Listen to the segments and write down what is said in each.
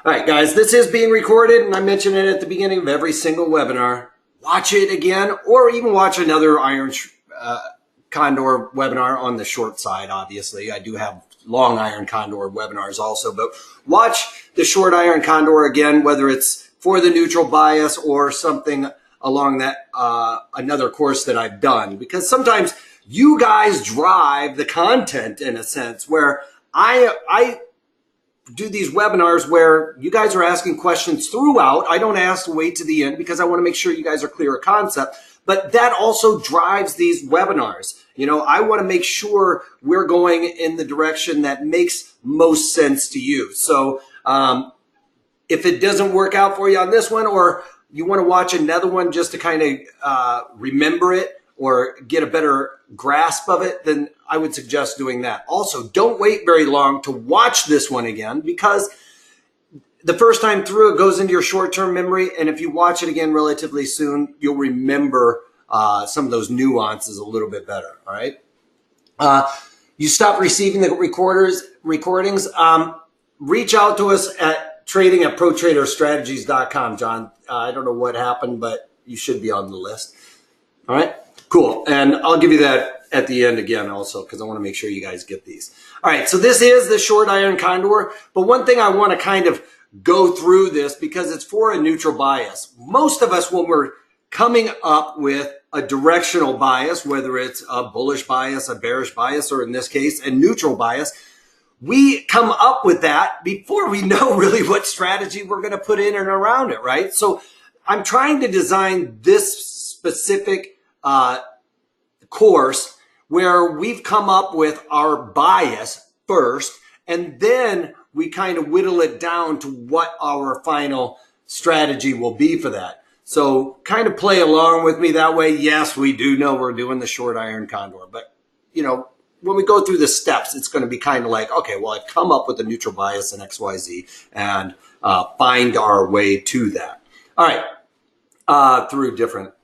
All right, guys, this is being recorded, and I mention it at the beginning of every single webinar. Watch it again, or even watch another Iron Condor webinar on the short side, obviously. I do have long Iron Condor webinars also, but watch the short Iron Condor again, whether it's for the neutral bias or something along that, another course that I've done, because sometimes you guys drive the content in a sense where I do these webinars where you guys are asking questions throughout. I don't ask to wait to the end because I want to make sure you guys are clear of concept, but that also drives these webinars. You know, I want to make sure we're going in the direction that makes most sense to you. So if it doesn't work out for you on this one, or you want to watch another one just to kind of remember it or get a better grasp of it, then I would suggest doing that. Also, don't wait very long to watch this one again, because the first time through it goes into your short-term memory, and if you watch it again relatively soon, you'll remember some of those nuances a little bit better, all right? You stop receiving the recordings, reach out to us at trading@protraderstrategies.com, John. I don't know what happened, but you should be on the list, all right? Cool, and I'll give you that at the end again also, because I want to make sure you guys get these. All right, so this is the short Iron Condor, but one thing I want to kind of go through this because it's for a neutral bias. Most of us, when we're coming up with a directional bias, whether it's a bullish bias, a bearish bias, or in this case, a neutral bias, we come up with that before we know really what strategy we're going to put in and around it, right? So I'm trying to design this specific course where we've come up with our bias first, and then we kind of whittle it down to what our final strategy will be for that. So kind of play along with me that way. Yes, we do know we're doing the short Iron Condor, but you know, when we go through the steps, it's going to be kind of like, okay, well, I've come up with a neutral bias in XYZ and find our way to that. All right, through different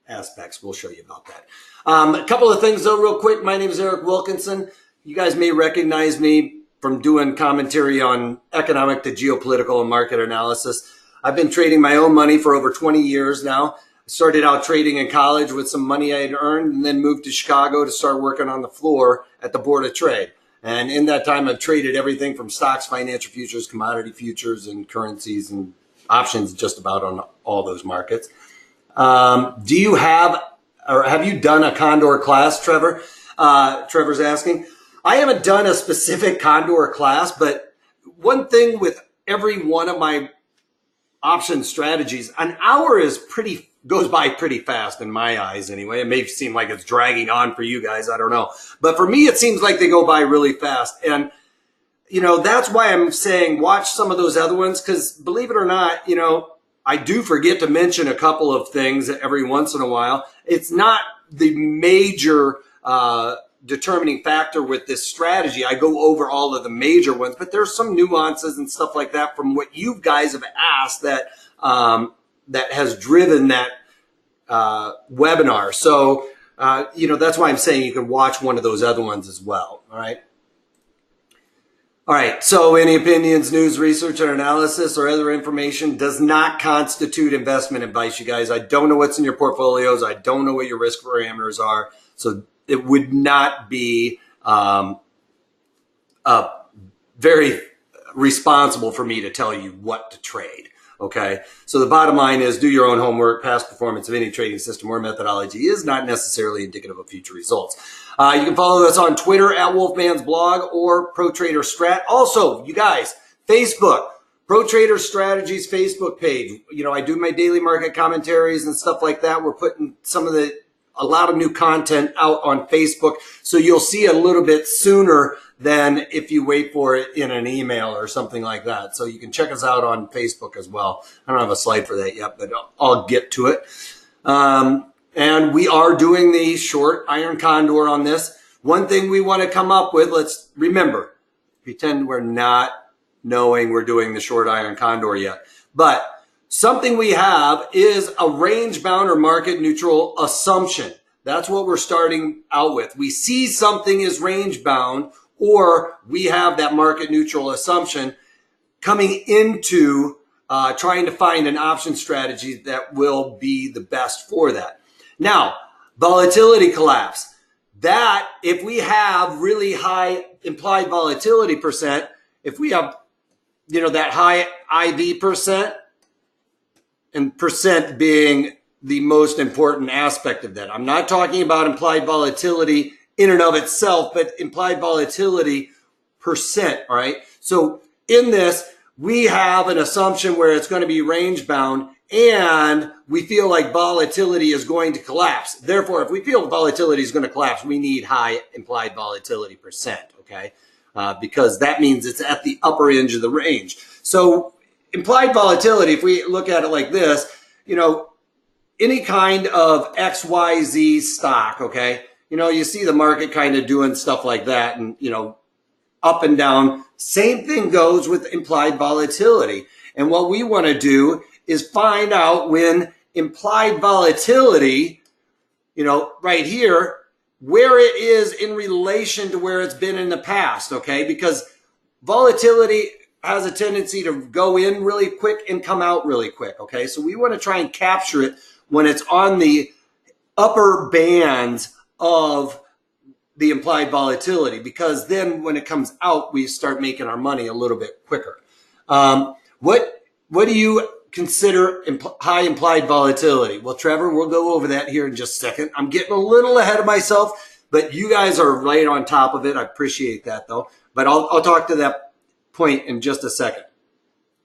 aspects. We'll show you about that. A couple of things though, real quick. My name is Eric Wilkinson. You guys may recognize me from doing commentary on economic to geopolitical and market analysis. I've been trading my own money for over 20 years now. I started out trading in college with some money I had earned, and then moved to Chicago to start working on the floor at the Board of Trade. And in that time, I've traded everything from stocks, financial futures, commodity futures, and currencies and options, just about on all those markets. Do you have, or have you done a Condor class, Trevor? Trevor's asking. I haven't done a specific Condor class, but one thing with every one of my option strategies, an hour goes by pretty fast in my eyes anyway. It may seem like it's dragging on for you guys, I don't know. But for me, it seems like they go by really fast. And, you know, that's why I'm saying watch some of those other ones, because believe it or not, you know, I do forget to mention a couple of things every once in a while. It's not the major determining factor with this strategy. I go over all of the major ones, but there's some nuances and stuff like that from what you guys have asked that that has driven that webinar. So, you know, that's why I'm saying you can watch one of those other ones as well. All right. All right, so any opinions, news, research, or analysis or other information does not constitute investment advice, you guys. I don't know what's in your portfolios. I don't know what your risk parameters are. So it would not be very responsible for me to tell you what to trade, okay? So the bottom line is do your own homework. Past performance of any trading system or methodology is not necessarily indicative of future results. You can follow us on Twitter at Wolfman's blog or Pro Trader Strat. Also, you guys, Facebook, Pro Trader Strategies Facebook page. You know, I do my daily market commentaries and stuff like that. We're putting a lot of new content out on Facebook, so you'll see it a little bit sooner than if you wait for it in an email or something like that. So you can check us out on Facebook as well. I don't have a slide for that yet, but I'll get to it. And we are doing the short Iron Condor on this. One thing we want to come up with, let's remember, pretend we're not knowing we're doing the short Iron Condor yet. But something we have is a range bound or market neutral assumption. That's what we're starting out with. We see something is range bound, or we have that market neutral assumption. coming into trying to find an option strategy that will be the best for that. Now, volatility collapse. That, if we have really high implied volatility percent, if we have, that high IV percent, and percent being the most important aspect of that. I'm not talking about implied volatility in and of itself, but implied volatility percent, all right? So in this, we have an assumption where it's going to be range bound and we feel like volatility is going to collapse. Therefore, if we feel volatility is going to collapse, we need high implied volatility percent, okay? Because that means it's at the upper edge of the range. So implied volatility, if we look at it like this, any kind of XYZ stock, okay? You see the market kind of doing stuff like that and, up and down. Same thing goes with implied volatility. And what we want to do is find out when implied volatility, right here, where it is in relation to where it's been in the past, okay? Because volatility has a tendency to go in really quick and come out really quick, okay? So we want to try and capture it when it's on the upper bands of the implied volatility, because then when it comes out, we start making our money a little bit quicker. What do you consider high implied volatility? Well, Trevor, we'll go over that here in just a second. I'm getting a little ahead of myself, but you guys are right on top of it. I appreciate that though, but I'll talk to that point in just a second.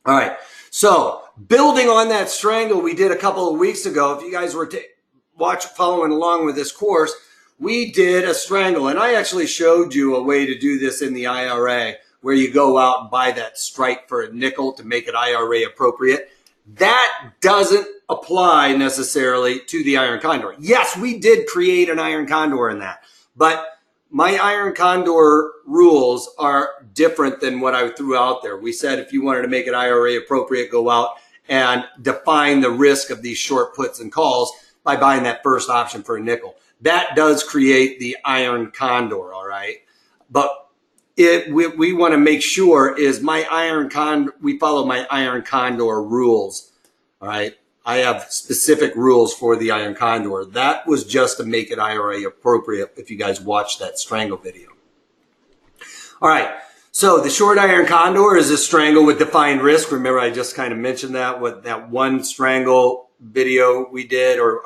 All right. So building on that strangle we did a couple of weeks ago, if you guys were following along with this course, we did a strangle, and I actually showed you a way to do this in the IRA where you go out and buy that strike for a nickel to make it IRA appropriate. That doesn't apply necessarily to the Iron Condor. Yes, we did create an Iron Condor in that, but my Iron Condor rules are different than what I threw out there. We said if you wanted to make it IRA appropriate, go out and define the risk of these short puts and calls by buying that first option for a nickel. That does create the Iron Condor, all right? But we want to make sure is we follow my Iron Condor rules, all right? I have specific rules for the Iron Condor. That was just to make it IRA appropriate if you guys watched that strangle video. All right, so the short Iron Condor is a strangle with defined risk. Remember, I just kind of mentioned that with that one strangle video we did or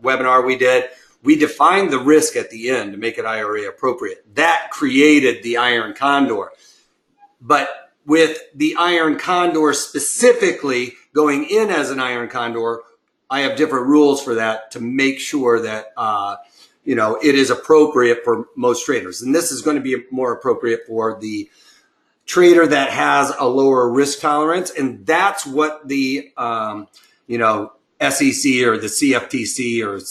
webinar we did. We defined the risk at the end to make it IRA appropriate. That created the Iron Condor. But with the Iron Condor specifically going in as an Iron Condor, I have different rules for that to make sure that, it is appropriate for most traders. And this is going to be more appropriate for the trader that has a lower risk tolerance. And that's what the, SEC or the CFTC or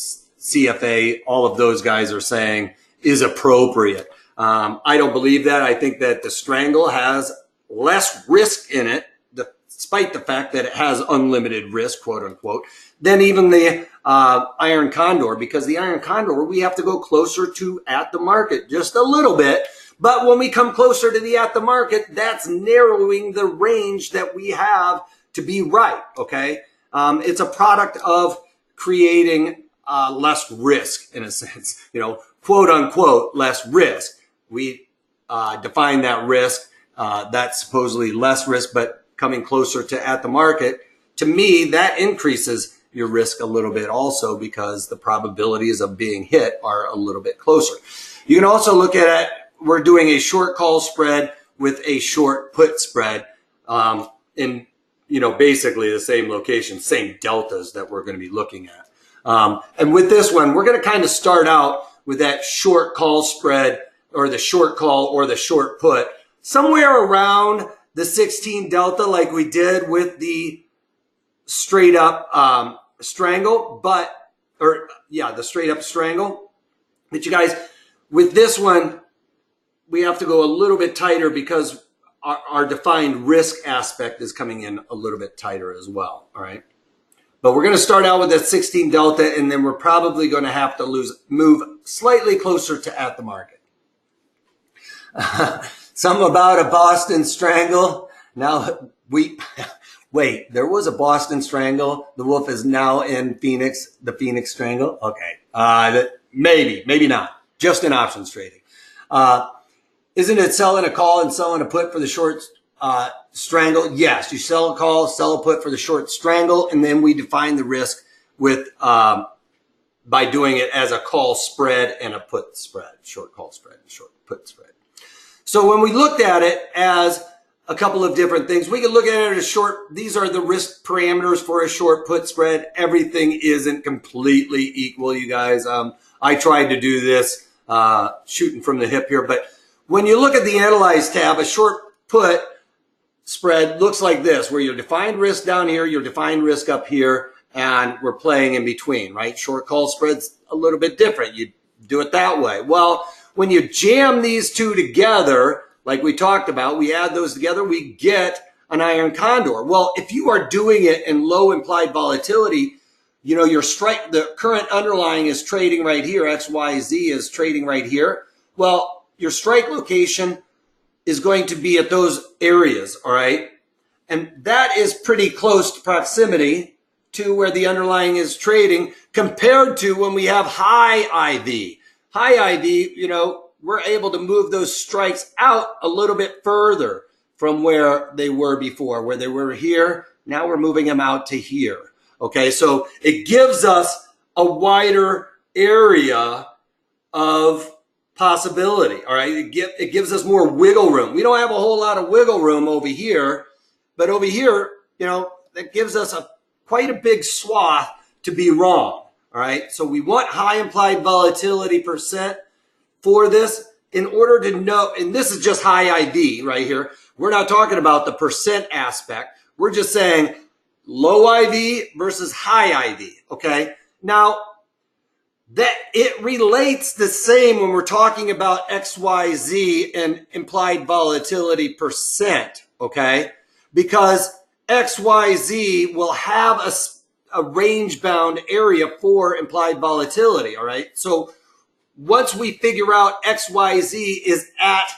CFA, all of those guys are saying is appropriate. I don't believe that. I think that the strangle has less risk in it, despite the fact that it has unlimited risk, quote unquote, than even the Iron Condor, because the Iron Condor, we have to go closer to at the market just a little bit. But when we come closer to the at the market, that's narrowing the range that we have to be right, okay? It's a product of creating less risk in a sense, quote unquote, less risk. We define that risk, that's supposedly less risk, but coming closer to at the market, to me, that increases your risk a little bit also because the probabilities of being hit are a little bit closer. You can also look at it, we're doing a short call spread with a short put spread in, basically the same location, same deltas that we're going to be looking at. And with this one, we're going to kind of start out with that short call spread or the short call or the short put somewhere around the 16 delta like we did with the straight up strangle, the straight up strangle. But you guys, with this one, we have to go a little bit tighter because our defined risk aspect is coming in a little bit tighter as well, all right? But we're going to start out with that 16 delta, and then we're probably going to have to move slightly closer to at the market. Something about a Boston strangle. Now we, wait, there was a Boston Strangle. The Wolf is now in Phoenix, the Phoenix Strangle. Okay. Maybe not. Just in options trading. Isn't it selling a call and selling a put for the short strangle? Yes, you sell a call, sell a put for the short strangle, and then we define the risk with by doing it as a call spread and a put spread, short call spread and short put spread. So when we looked at it as a couple of different things, we could look at it as short. These are the risk parameters for a short put spread. Everything isn't completely equal, you guys. I tried to do this shooting from the hip here, but when you look at the Analyze tab, a short put spread looks like this, where your defined risk down here, your defined risk up here, and we're playing in between, right? Short call spread's a little bit different. You do it that way. Well, when you jam these two together, like we talked about, we add those together, we get an Iron Condor. Well, if you are doing it in low implied volatility, you know, your strike, the current underlying is trading right here, XYZ is trading right here. Well, your strike location is going to be at those areas, all right? And that is pretty close to proximity to where the underlying is trading compared to when we have high IV. High IV, you know, we're able to move those strikes out a little bit further from where they were before. Where they were here, now we're moving them out to here. Okay, so it gives us a wider area of possibility, all right? It gives us more wiggle room. We don't have a whole lot of wiggle room over here, but over here, you know, that gives us quite a big swath to be wrong, all right? So we want high implied volatility percent for this in order to know, and this is just high IV right here. We're not talking about the percent aspect. We're just saying low IV versus high IV, okay? Now, that it relates the same when we're talking about XYZ and implied volatility percent, okay? Because XYZ will have a range bound area for implied volatility, all right? So once we figure out XYZ is at,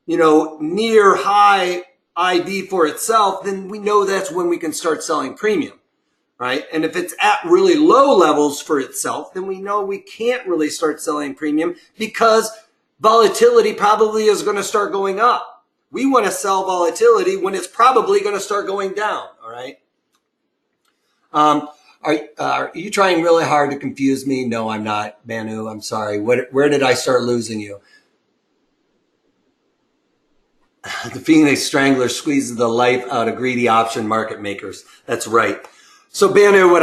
you know, near high IV for itself, then we know that's when we can start selling premium, right? And if it's at really low levels for itself, then we know we can't really start selling premium because volatility probably is going to start going up. We want to sell volatility when it's probably going to start going down, all right? Are you trying really hard to confuse me? No, I'm not, Manu. I'm sorry. Where did I start losing you? The Phoenix Strangler squeezes the life out of greedy option market makers. That's right. So, Banu,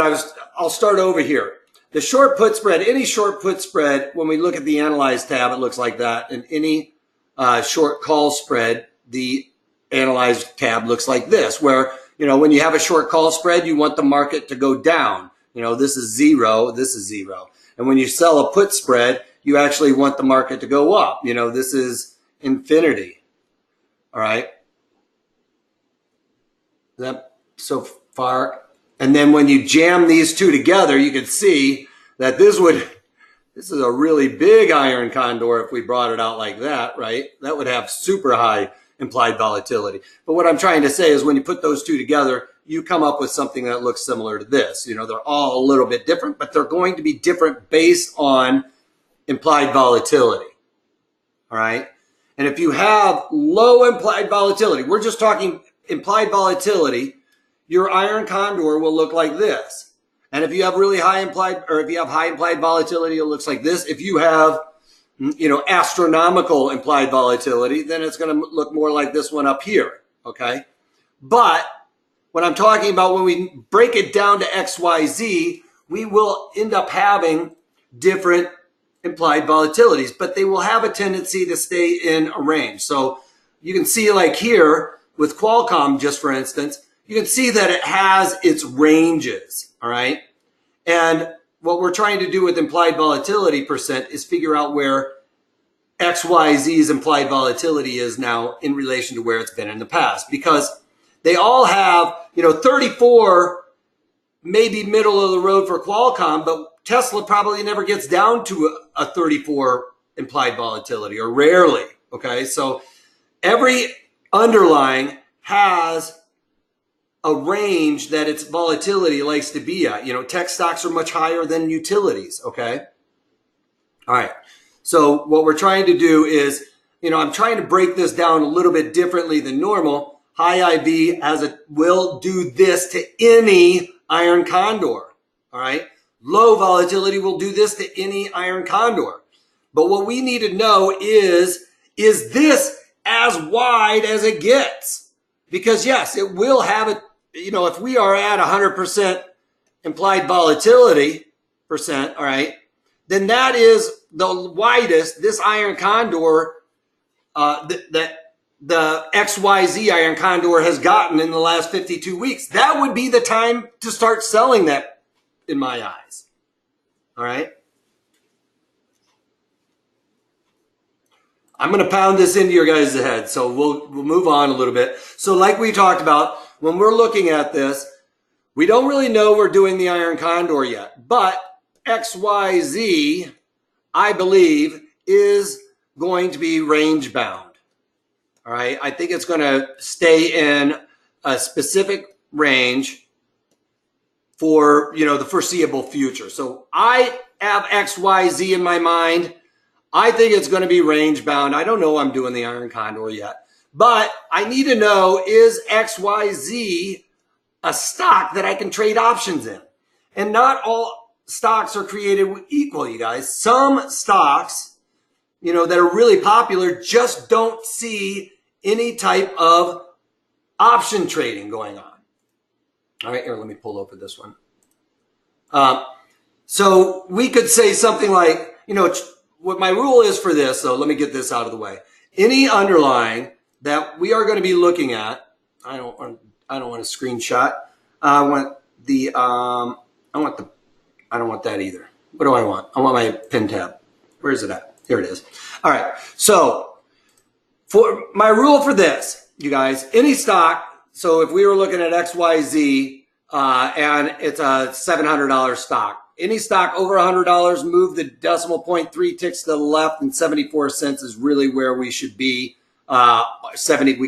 I'll start over here. The short put spread, any short put spread, when we look at the Analyze tab, it looks like that. And any short call spread, the Analyze tab looks like this, where, you know, when you have a short call spread, you want the market to go down. You know, this is zero, this is zero. And when you sell a put spread, you actually want the market to go up. You know, this is infinity. All right. That so far. And then when you jam these two together, you can see that this is a really big Iron Condor if we brought it out like that, right? That would have super high implied volatility. But what I'm trying to say is when you put those two together, you come up with something that looks similar to this. You know, they're all a little bit different, but they're going to be different based on implied volatility. All right. And if you have low implied volatility, we're just talking implied volatility, your Iron Condor will look like this. And if you have really high implied, or if you have high implied volatility, it looks like this. If you have, you know, astronomical implied volatility, then it's going to look more like this one up here. Okay. But what I'm talking about, when we break it down to XYZ, we will end up having different implied volatilities, but they will have a tendency to stay in a range. So you can see, like here with Qualcomm, just for instance, you can see that it has its ranges, all right? And what we're trying to do with implied volatility percent is figure out where XYZ's implied volatility is now in relation to where it's been in the past, because they all have, you know, 34 maybe middle of the road for Qualcomm, but Tesla probably never gets down to a 34 implied volatility, or rarely, okay? So every underlying has a range that its volatility likes to be at. You know, tech stocks are much higher than utilities, okay? All right. So what we're trying to do is, you know, I'm trying to break this down a little bit differently than normal. High IV will do this to any Iron Condor, all right? Low volatility will do this to any Iron Condor. But what we need to know is this as wide as it gets? Because yes, it will have it, you know, if we are at 100% implied volatility percent, all right, then that is the widest this Iron Condor, that the XYZ Iron Condor has gotten in the last 52 weeks. That would be the time to start selling that in my eyes. All right. I'm going to pound this into your guys' head. So we'll move on a little bit. So like we talked about, when we're looking at this, we don't really know we're doing the Iron Condor yet, but XYZ, I believe, is going to be range bound. All right. I think it's going to stay in a specific range for, you know, the foreseeable future. So I have XYZ in my mind. I think it's going to be range bound. I don't know I'm doing the Iron Condor yet, but I need to know, is XYZ a stock that I can trade options in? And not all stocks are created equal, you guys. Some stocks, you know, that are really popular just don't see any type of option trading going on. All right, here, let me pull over this one. So we could say something like, you know, what my rule is for this, so let me get this out of the way. Any underlying that we are going to be looking at, I don't want a screenshot. I don't want that either. What do I want? I want my pin tab. Where is it at? Here it is. All right. So for my rule for this, you guys, any stock. So if we were looking at XYZ, and it's a $700 stock, any stock over $100, move the decimal point 3 ticks to the left, and 74 cents is really where we should be. We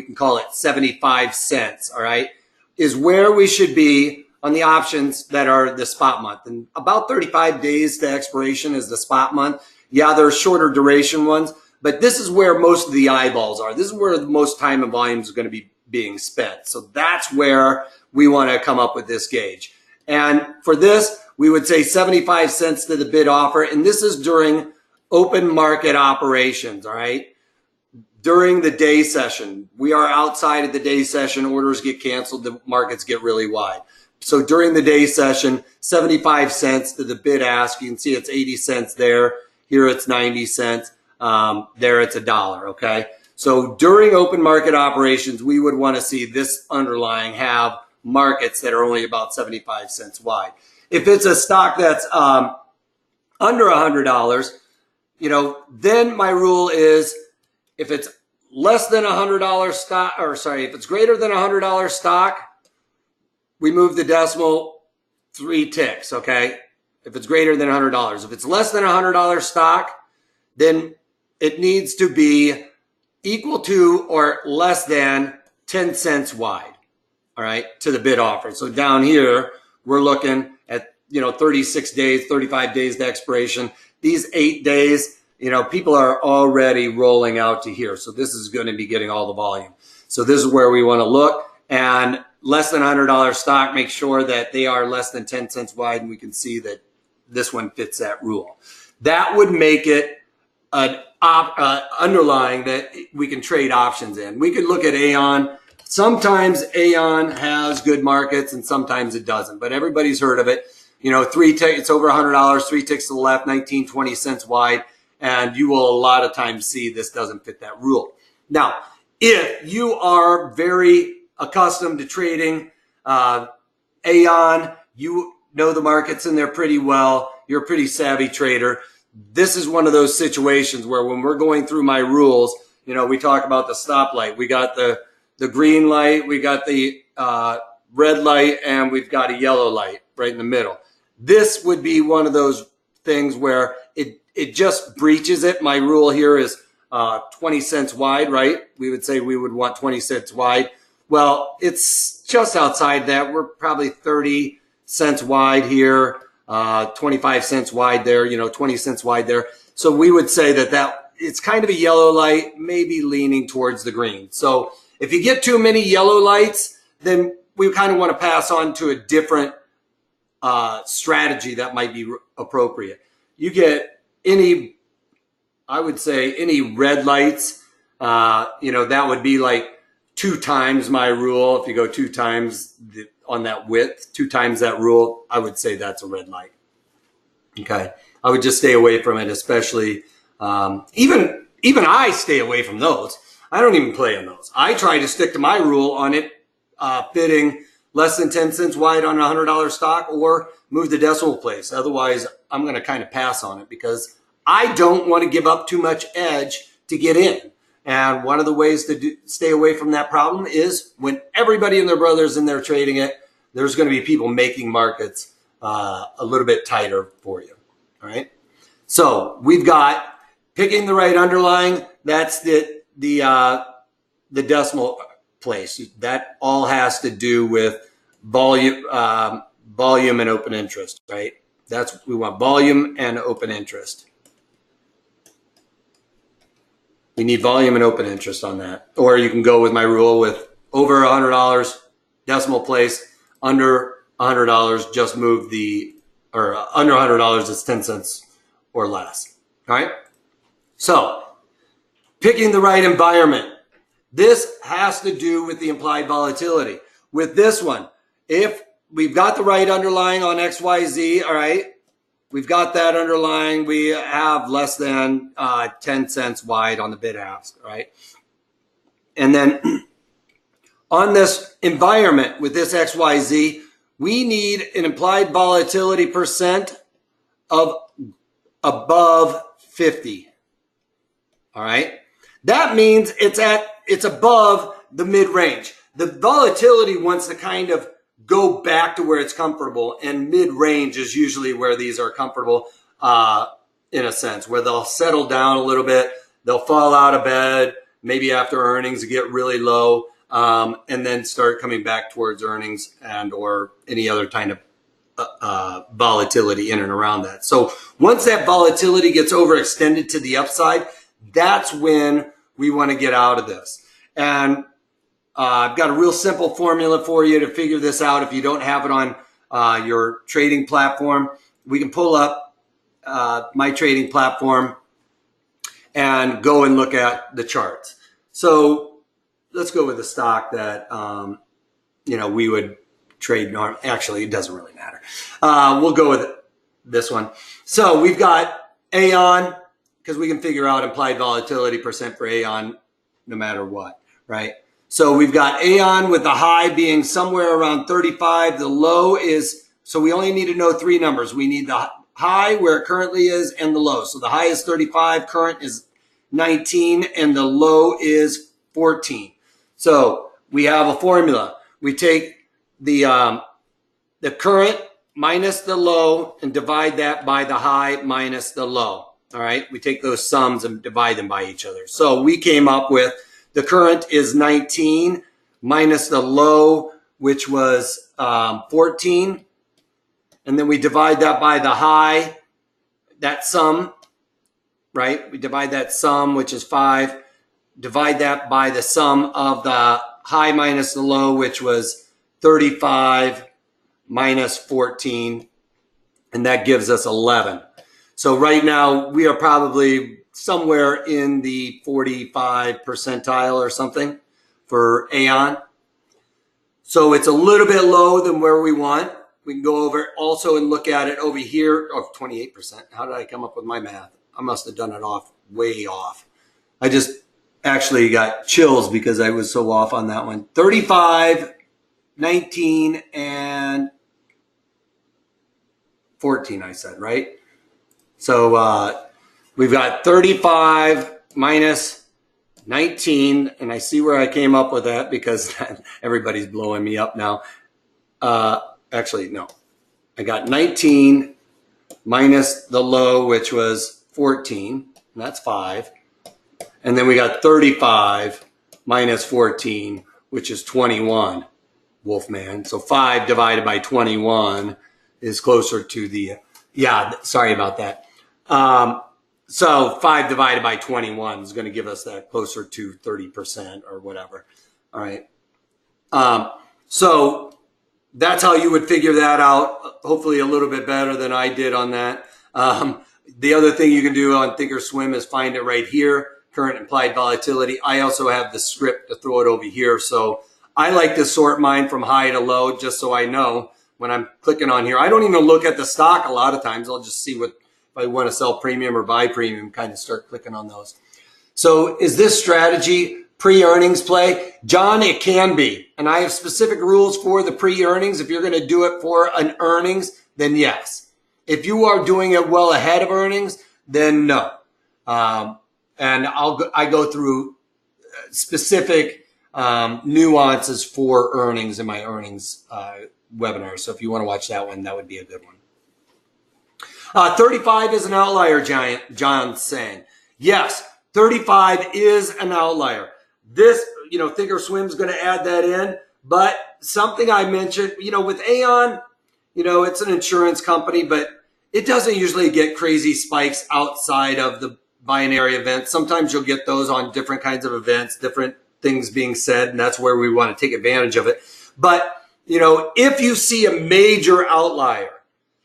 can call it 75 cents. All right, is where we should be on the options that are the spot month, and about 35 days to expiration is the spot month. Yeah, there are shorter duration ones, but this is where most of the eyeballs are. This is where the most time and volume is going to be being spent. So that's where we want to come up with this gauge. And for this, we would say 75 cents to the bid offer. And this is during open market operations, all right? During the day session, we are outside of the day session. Orders get canceled. The markets get really wide. So during the day session, 75 cents to the bid ask. You can see it's 80 cents there. Here it's 90 cents. There it's $1, okay? So during open market operations, we would want to see this underlying have markets that are only about 75 cents wide. If it's a stock that's under $100, you know, then my rule is if it's less than $100 stock, or sorry, if it's greater than $100 stock, we move the decimal 3 ticks, okay? If it's greater than $100. If it's less than $100 stock, then it needs to be equal to or less than 10 cents wide, all right, to the bid offer. So down here, we're looking at, you know, 36 days, 35 days to expiration. These 8 days, you know, people are already rolling out to here. So this is going to be getting all the volume. So this is where we want to look. And less than $100 stock, make sure that they are less than 10 cents wide. And we can see that this one fits that rule. That would make it an underlying that we can trade options in. We could look at Aon. Sometimes Aon has good markets and sometimes it doesn't, but everybody's heard of it. You know, it's over $100, 3 ticks to the left, 19, 20 cents wide. And you will a lot of times see this doesn't fit that rule. Now, if you are very accustomed to trading Aon, you know the markets in there pretty well, you're a pretty savvy trader, this is one of those situations where when we're going through my rules, you know, we talk about the stoplight. We got the green light, we got the red light, and we've got a yellow light right in the middle. This would be one of those things where it just breaches it. My rule here is 20 cents wide, right? We would say we would want 20 cents wide. Well, it's just outside that. We're probably 30 cents wide here, 25 cents wide there, 20 cents wide there. So we would say that it's kind of a yellow light, maybe leaning towards the green. So if you get too many yellow lights, then we kind of want to pass on to a different strategy that might be appropriate. You get I would say any red lights, that would be like 2 times my rule. If you go 2 times on that width, 2 times that rule, I would say that's a red light. Okay. I would just stay away from it, especially, even I stay away from those. I don't even play on those. I try to stick to my rule on it, fitting less than 10 cents wide on a $100 stock or move the decimal place. Otherwise, I'm going to kind of pass on it because I don't want to give up too much edge to get in. And one of the ways to stay away from that problem is when everybody and their brother's in there trading it, there's going to be people making markets a little bit tighter for you. All right. So we've got picking the right underlying. That's the decimal place. That all has to do with volume and open interest, right? We want volume and open interest. We need volume and open interest on that. Or you can go with my rule with over $100 decimal place, under $100 just move under $100 is 10 cents or less. All right. So picking the right environment. This has to do with the implied volatility. With this one, if we've got the right underlying on XYZ, all right, we've got that underlying. We have less than 10 cents wide on the bid ask, right? And then on this environment with this XYZ, we need an implied volatility percent of above 50. All right. That means it's above the mid-range. The volatility wants to kind of go back to where it's comfortable, and mid-range is usually where these are comfortable in a sense, where they'll settle down a little bit. They'll fall out of bed, maybe after earnings get really low, and then start coming back towards earnings and or any other kind of volatility in and around that. So once that volatility gets overextended to the upside, that's when we want to get out of this. And I've got a real simple formula for you to figure this out. If you don't have it on your trading platform, we can pull up my trading platform and go and look at the charts. So let's go with a stock that, we would trade. Actually, it doesn't really matter. We'll go with this one. So we've got Aon, because we can figure out implied volatility percent for Aon no matter what, right? So we've got Aon with the high being somewhere around 35. The low is, so we only need to know 3 numbers. We need the high where it currently is and the low. So the high is 35, current is 19, and the low is 14. So we have a formula. We take the current minus the low and divide that by the high minus the low. All right. We take those sums and divide them by each other. So we came up with the current is 19 minus the low, which was 14. And then we divide that by the high, that sum, right? We divide that sum, which is 5. Divide that by the sum of the high minus the low, which was 35 minus 14. And that gives us 11. So right now we are probably somewhere in the 45 percentile or something for Aon. So it's a little bit low than where we want. We can go over also and look at it over here. Oh, 28%. How did I come up with my math? I must have done it way off. I just actually got chills because I was so off on that one. 35, 19, and 14, I said, right? So we've got 35 minus 19, and I see where I came up with that because everybody's blowing me up now. Actually, no. I got 19 minus the low, which was 14, and that's 5. And then we got 35 minus 14, which is 21, Wolfman. So 5 divided by 21 is closer to the, yeah, sorry about that. So 5 divided by 21 is going to give us that closer to 30% or whatever. All right. So that's how you would figure that out. Hopefully a little bit better than I did on that. The other thing you can do on Thinkorswim is find it right here, current implied volatility. I also have the script to throw it over here. So I like to sort mine from high to low just so I know when I'm clicking on here. I don't even look at the stock a lot of times. I'll just see what, if I want to sell premium or buy premium, kind of start clicking on those. So is this strategy pre-earnings play? John, it can be. And I have specific rules for the pre-earnings. If you're going to do it for an earnings, then yes. If you are doing it well ahead of earnings, then no. And I go through specific nuances for earnings in my earnings webinar. So if you want to watch that one, that would be a good one. 35 is an outlier, John's saying. Yes, 35 is an outlier. This, Thinkorswim's going to add that in. But something I mentioned, with Aon, it's an insurance company, but it doesn't usually get crazy spikes outside of the binary events. Sometimes you'll get those on different kinds of events, different things being said, and that's where we want to take advantage of it. But, if you see a major outlier,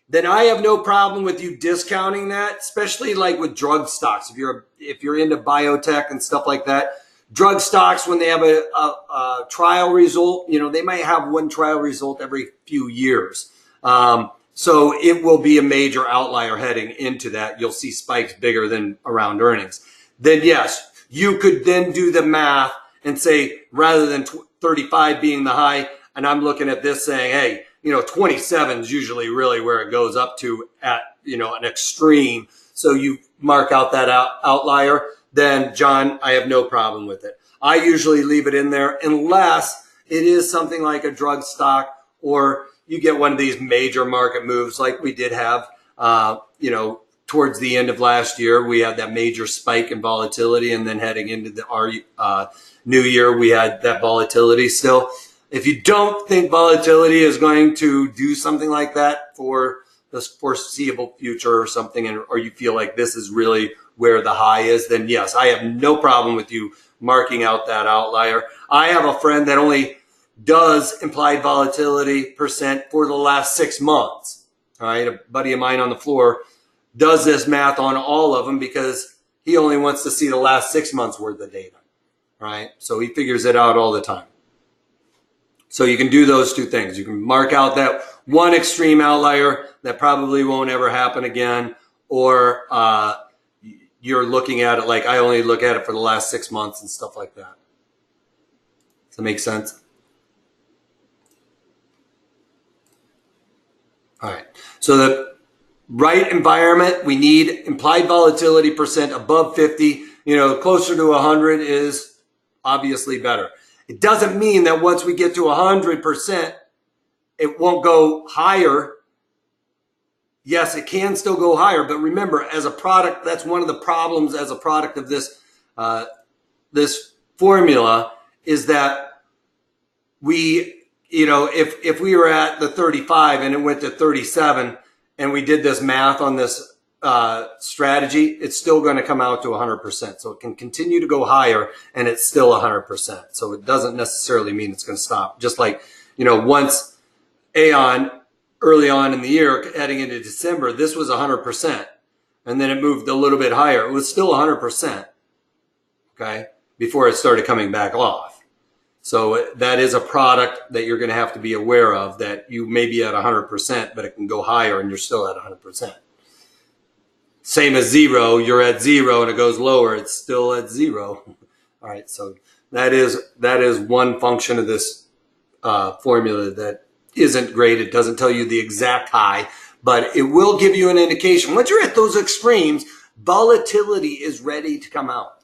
then I have no problem with you discounting that, especially like with drug stocks. If you're into biotech and stuff like that, drug stocks, when they have a trial result, they might have one trial result every few years. So it will be a major outlier heading into that. You'll see spikes bigger than around earnings. Then yes, you could then do the math and say, rather than 35 being the high, and I'm looking at this saying, hey, 27 is usually really where it goes up to at, an extreme. So you mark out that outlier, then John, I have no problem with it. I usually leave it in there unless it is something like a drug stock, or you get one of these major market moves like we did have, towards the end of last year. We had that major spike in volatility, and then heading into our new year, we had that volatility still. If you don't think volatility is going to do something like that for the foreseeable future or something, or you feel like this is really where the high is, then yes, I have no problem with you marking out that outlier. I have a friend that only does implied volatility percent for the last 6 months. All right. A buddy of mine on the floor does this math on all of them because he only wants to see the last 6 months worth of data. Right. So he figures it out all the time. So you can do those two things. You can mark out that one extreme outlier that probably won't ever happen again, or you're looking at it like I only look at it for the last 6 months and stuff like that. Does that make sense? All right. So the right environment, we need implied volatility percent above 50. Closer to 100 is obviously better. It doesn't mean that once we get to 100%, it won't go higher. Yes, it can still go higher, but remember, as a product, that's one of the problems as a product of this this formula is that we, if we were at the 35 and it went to 37 and we did this math on this strategy, it's still going to come out to 100%. So it can continue to go higher and it's still 100%. So it doesn't necessarily mean it's going to stop. Just like, once Aon early on in the year heading into December, this was 100%. And then it moved a little bit higher. It was still 100%. Okay. Before it started coming back off. So that is a product that you're going to have to be aware of, that you may be at 100%, but it can go higher and you're still at 100%. Same as zero, you're at zero and it goes lower, it's still at zero. All right, so that is one function of this formula that isn't great. It doesn't tell you the exact high, but it will give you an indication. Once you're at those extremes, volatility is ready to come out.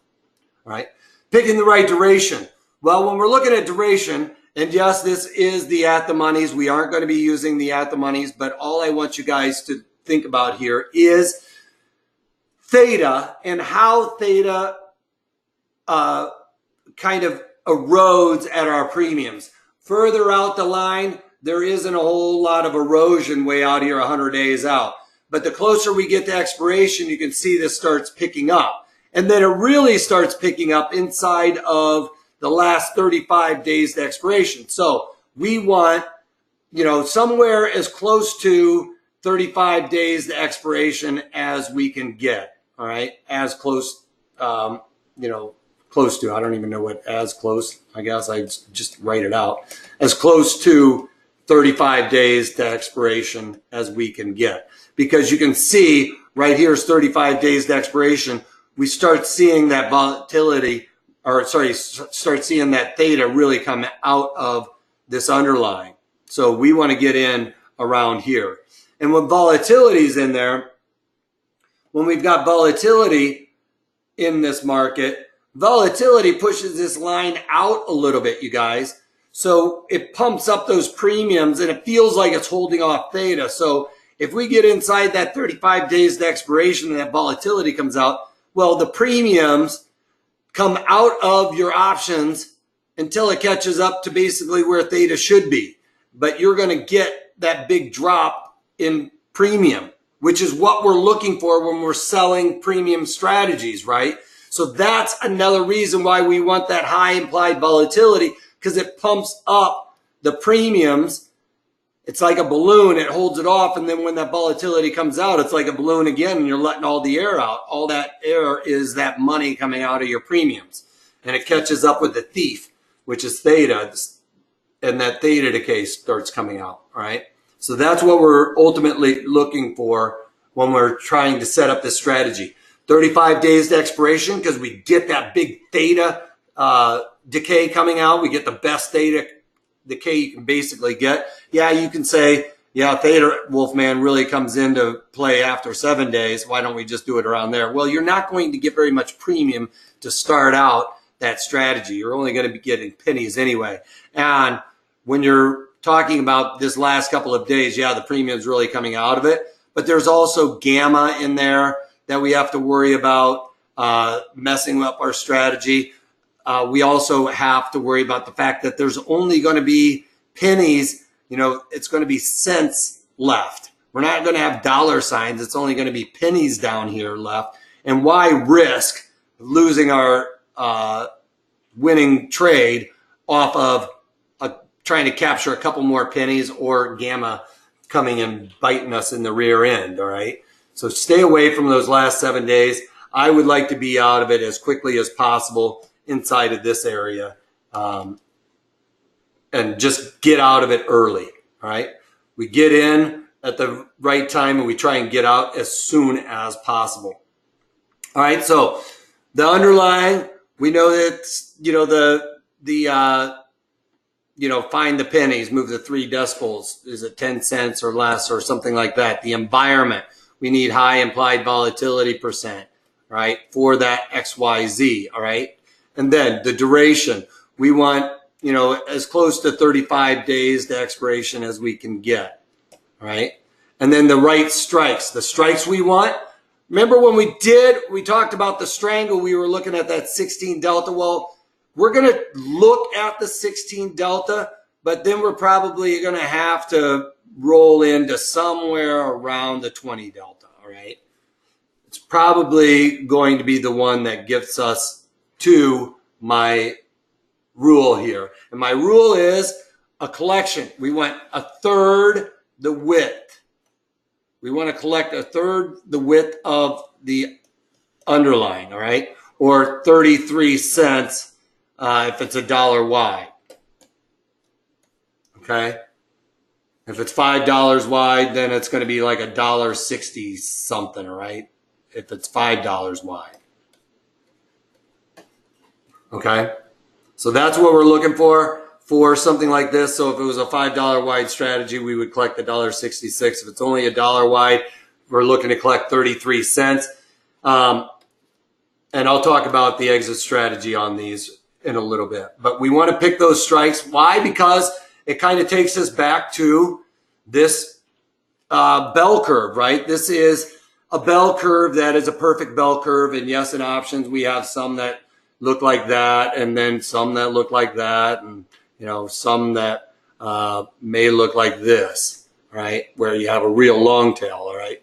All right, picking the right duration. Well, when we're looking at duration, and yes, this is the at the monies. We aren't going to be using the at the monies, but all I want you guys to think about here is theta and how theta kind of erodes at our premiums. Further out the line, there isn't a whole lot of erosion way out here 100 days out. But the closer we get to expiration, you can see this starts picking up. And then it really starts picking up inside of the last 35 days to expiration. So we want, somewhere as close to 35 days to expiration as we can get. All right. As close, close to, I don't even know what as close, I guess I just write it out. As close to 35 days to expiration as we can get. Because you can see right here is 35 days to expiration. We start seeing that volatility, start seeing that theta really come out of this underlying. So we want to get in around here. And when volatility is in there, when we've got volatility in this market, volatility pushes this line out a little bit, you guys. So it pumps up those premiums and it feels like it's holding off theta. So if we get inside that 35 days to expiration and that volatility comes out, well, the premiums come out of your options until it catches up to basically where theta should be. But you're going to get that big drop in premium, which is what we're looking for when we're selling premium strategies, right? So that's another reason why we want that high implied volatility, because it pumps up the premiums. It's like a balloon. It holds it off. And then when that volatility comes out, it's like a balloon again, and you're letting all the air out. All that air is that money coming out of your premiums. And it catches up with the thief, which is theta. And that theta decay starts coming out, all right? So that's what we're ultimately looking for when we're trying to set up this strategy. 35 days to expiration, because we get that big theta decay coming out. We get the best theta decay you can basically get. Yeah, you can say, yeah, theta, Wolfman, really comes into play after 7 days. Why don't we just do it around there? Well, you're not going to get very much premium to start out that strategy. You're only going to be getting pennies anyway. And when you're talking about this last couple of days, yeah, the premium's really coming out of it. But there's also gamma in there that we have to worry about messing up our strategy. We also have to worry about the fact that there's only going to be pennies, it's going to be cents left. We're not going to have dollar signs. It's only going to be pennies down here left. And why risk losing our winning trade off of trying to capture a couple more pennies or gamma coming and biting us in the rear end, all right? So stay away from those last 7 days. I would like to be out of it as quickly as possible inside of this area, and just get out of it early, all right? We get in at the right time and we try and get out as soon as possible. All right, so the underlying, we know that, find the pennies, move the 3 decimals. Is it 10 cents or less or something like that? The environment, we need high implied volatility percent, right, for that XYZ, all right? And then the duration, we want, as close to 35 days to expiration as we can get, all right? And then the right strikes, the strikes we want. Remember when we talked about the strangle, we were looking at that 16 delta. Well, we're going to look at the 16 delta, but then we're probably going to have to roll into somewhere around the 20 delta, all right? It's probably going to be the one that gets us to my rule here. And my rule is a collection. We want a third the width. We want to collect a third the width of the underlying, all right? Or 33 cents if it's $1 wide. Okay? If it's $5 wide, then it's going to be like $1.60 something, right? If it's $5 wide. Okay? So that's what we're looking for something like this. So if it was a $5 wide strategy, we would collect $1.66. If it's only $1 wide, we're looking to collect 33 cents. And I'll talk about the exit strategy on these in a little bit. But we want to pick those strikes. Why? Because it kind of takes us back to this bell curve, right? This is a bell curve that is a perfect bell curve. And yes, in options, we have some that look like that, and then some that look like that, and some that may look like this, right? Where you have a real long tail, all right?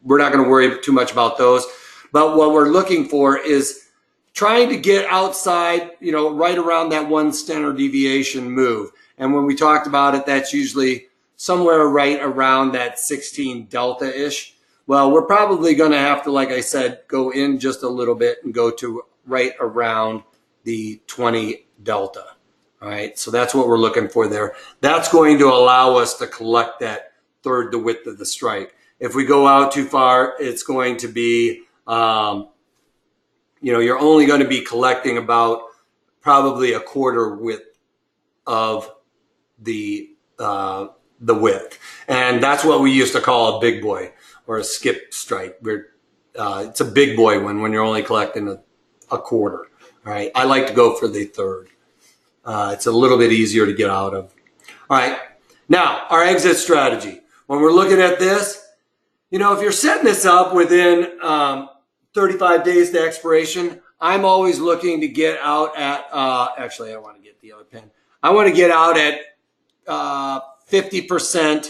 We're not going to worry too much about those, but what we're looking for is trying to get outside, right around that 1 standard deviation move. And when we talked about it, that's usually somewhere right around that 16 delta-ish. Well, we're probably going to have to, like I said, go in just a little bit and go to right around the 20 delta. All right, so that's what we're looking for there. That's going to allow us to collect that third the width of the strike. If we go out too far, it's going to be, you're only going to be collecting about probably a quarter width of the width. And that's what we used to call a big boy or a skip strike. It's a big boy when you're only collecting a quarter. All right, I like to go for the third. It's a little bit easier to get out of. All right, now our exit strategy. When we're looking at this, if you're setting this up within 35 days to expiration, I'm always looking to get out at, actually I want to get the other pen. I want to get out at 50%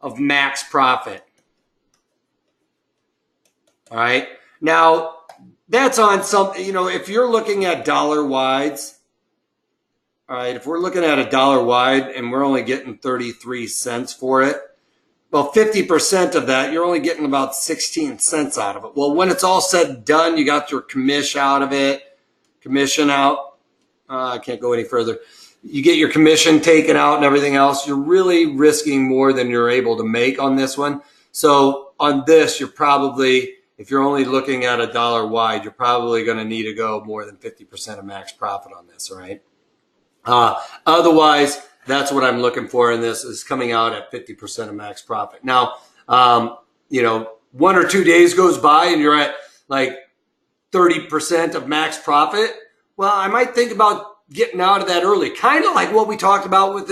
of max profit. All right. Now, that's on some, if you're looking at dollar wides, all right, if we're looking at a dollar wide and we're only getting 33 cents for it, well, 50% of that, you're only getting about 16 cents out of it. Well, when it's all said and done, you got your commission out of it, commission out. I can't go any further. You get your commission taken out and everything else. You're really risking more than you're able to make on this one. So on this, you're probably, if you're only looking at a dollar wide, you're probably going to need to go more than 50% of max profit on this, all right? Otherwise, that's what I'm looking for in this, is coming out at 50% of max profit. Now, 1 or 2 days goes by and you're at like 30% of max profit. Well, I might think about getting out of that early. Kind of like what we talked about with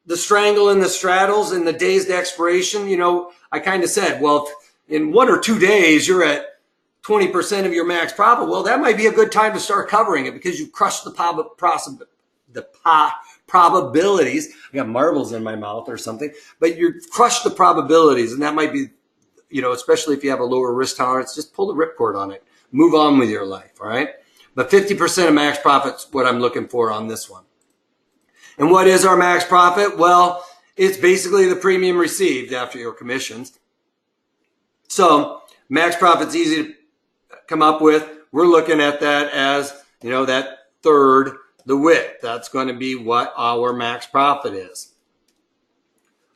the strangle and the straddles and the days to expiration. I kind of said, well, if in 1 or 2 days you're at 20% of your max profit, well, that might be a good time to start covering it because you've crushed the probabilities. I got marbles in my mouth or something, but you've crushed the probabilities, and that might be, especially if you have a lower risk tolerance, just pull the ripcord on it. Move on with your life, all right? But 50% of max profit's what I'm looking for on this one. And what is our max profit? Well, it's basically the premium received after your commissions. So max profit's easy to come up with. We're looking at that as, that third the width. That's going to be what our max profit is.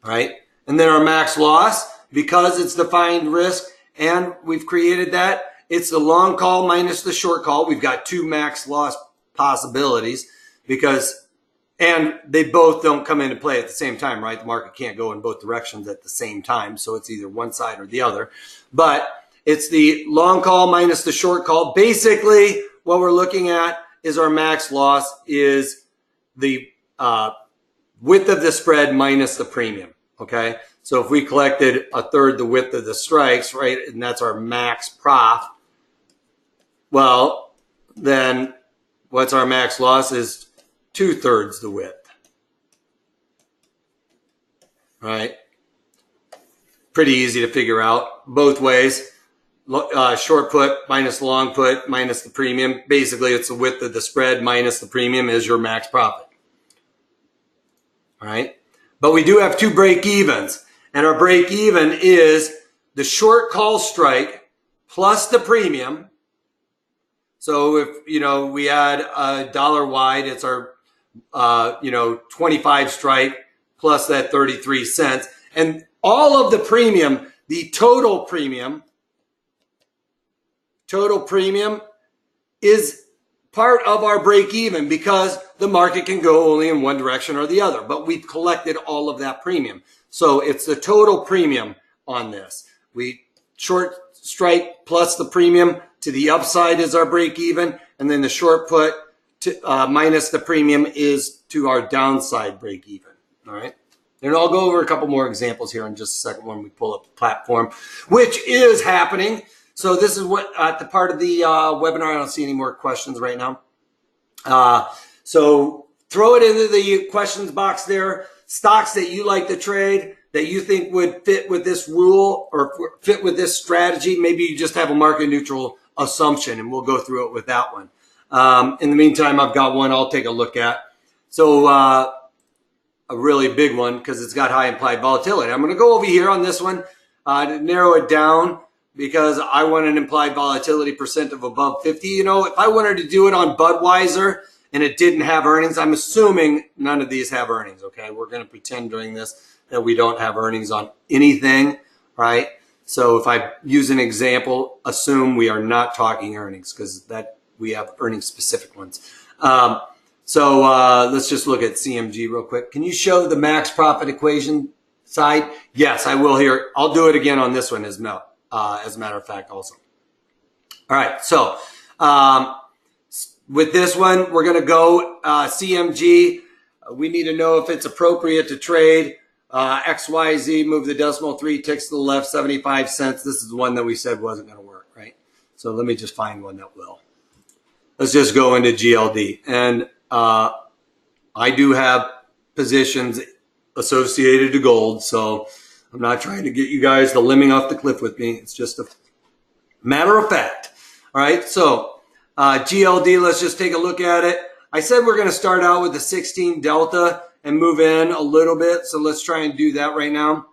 All right. And then our max loss, because it's defined risk and we've created that, it's the long call minus the short call. We've got 2 max loss possibilities and they both don't come into play at the same time, right? The market can't go in both directions at the same time. So it's either one side or the other, but it's the long call minus the short call. Basically what we're looking at is our max loss is the width of the spread minus the premium, okay? So if we collected a third the width of the strikes, right, and that's our max prof, well, then what's our max loss is 2/3 the width, right? Pretty easy to figure out both ways. Short put minus long put minus the premium. Basically, it's the width of the spread minus the premium is your max profit. All right. But we do have 2 break evens, and our break even is the short call strike plus the premium. So if, we add a dollar wide, it's our, 25 strike plus that 33 cents. And all of the premium, the total premium is part of our break even because the market can go only in one direction or the other, but we've collected all of that premium. So it's the total premium on this. We short strike plus the premium to the upside is our break even, and then the short put to, minus the premium is to our downside break even. All right. And I'll go over a couple more examples here in just a second when we pull up the platform, which is happening. So this is what at the part of the webinar. I don't see any more questions right now. So throw it into the questions box there. Stocks that you like to trade, that you think would fit with this rule or fit with this strategy. Maybe you just have a market neutral assumption, and we'll go through it with that one. In the meantime, I've got one I'll take a look at. So a really big one because it's got high implied volatility. I'm going to go over here on this one to narrow it down because I want an implied volatility percent of above 50. You know, if I wanted to do it on Budweiser and it didn't have earnings, I'm assuming none of these have earnings, okay? We're going to pretend during this that we don't have earnings on anything, right? So if I use an example, assume we are not talking earnings because that we have earnings specific ones. So let's just look at CMG real quick. Can you show the max profit equation side? Yes, I will here. I'll do it again on this one as a matter of fact also. All right, so with this one, we're going to go CMG. We need to know if it's appropriate to trade. XYZ, move the decimal 3 ticks to the left, 75 cents. This is the one that we said wasn't going to work, right? So let me just find one that will. Let's just go into GLD. And I do have positions associated to gold, so I'm not trying to get you guys to lemming off the cliff with me. It's just a matter of fact. All right, so GLD, let's just take a look at it. I said we're going to start out with the 16 delta and move in a little bit, so let's try and do that right now.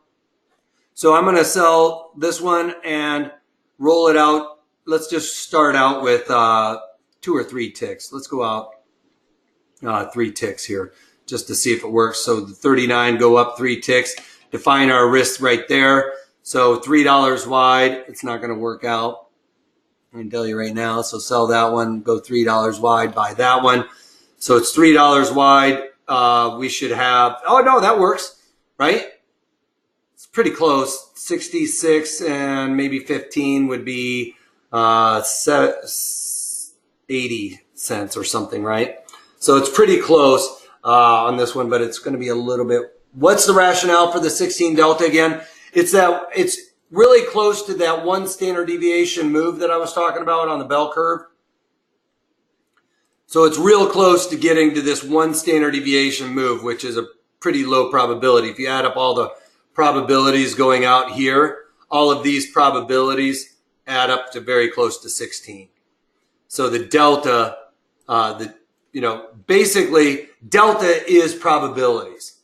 So I'm going to sell this one and roll it out. Let's just start out with 2 or 3 ticks. Let's go out 3 ticks here just to see if it works. So the 39 go up 3 ticks. Define our risk right there. So $3 wide, it's not going to work out. I can tell you right now. So sell that one, go $3 wide, buy that one. So it's $3 wide. We should have, oh no, that works, right? It's pretty close. 66 and maybe 15 would be 80 cents or something, right? So it's pretty close on this one, but it's going to be a little bit. What's the rationale for the 16 delta again? It's that it's really close to that 1 standard deviation move that I was talking about on the bell curve. So it's real close to getting to this 1 standard deviation move, which is a pretty low probability. If you add up all the probabilities going out here, all of these probabilities add up to very close to 16. So the delta, basically delta is probabilities.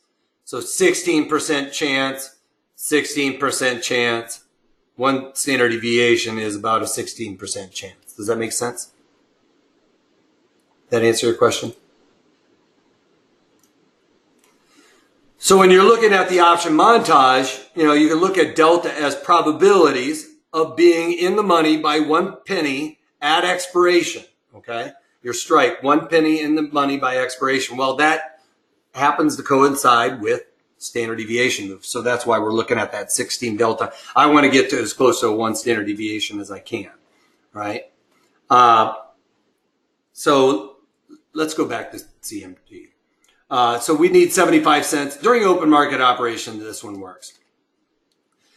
So 16% chance, 16% chance. 1 standard deviation is about a 16% chance. Does that make sense? That answer your question? So when you're looking at the option montage, you can look at delta as probabilities of being in the money by 1 penny at expiration, okay? Your strike, 1 penny in the money by expiration. Well, that happens to coincide with standard deviation moves. So that's why we're looking at that 16 delta. I want to get to as close to a 1 standard deviation as I can, right? So let's go back to CMG. So we need 75 cents. During open market operation, this one works.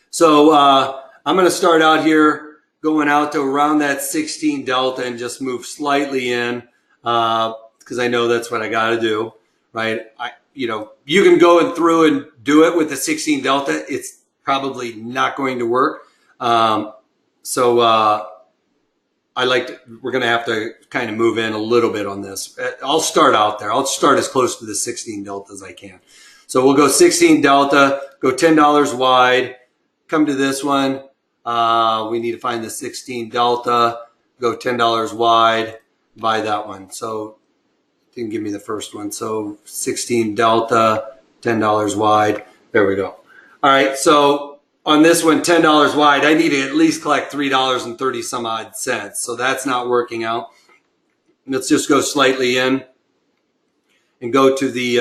So I'm going to start out here going out to around that 16 delta and just move slightly in because I know that's what I got to do, right? You can go through and do it with the 16 delta. It's probably not going to work. We're going to have to kind of move in a little bit on this. I'll start out there. I'll start as close to the 16 delta as I can. So we'll go 16 delta, go $10 wide, come to this one. We need to find the 16 delta, go $10 wide, buy that one. So it didn't give me the first one. So 16 delta, $10 wide. There we go. All right. So on this one, $10 wide, I need to at least collect $3.30 some odd cents. So that's not working out. Let's just go slightly in and go to the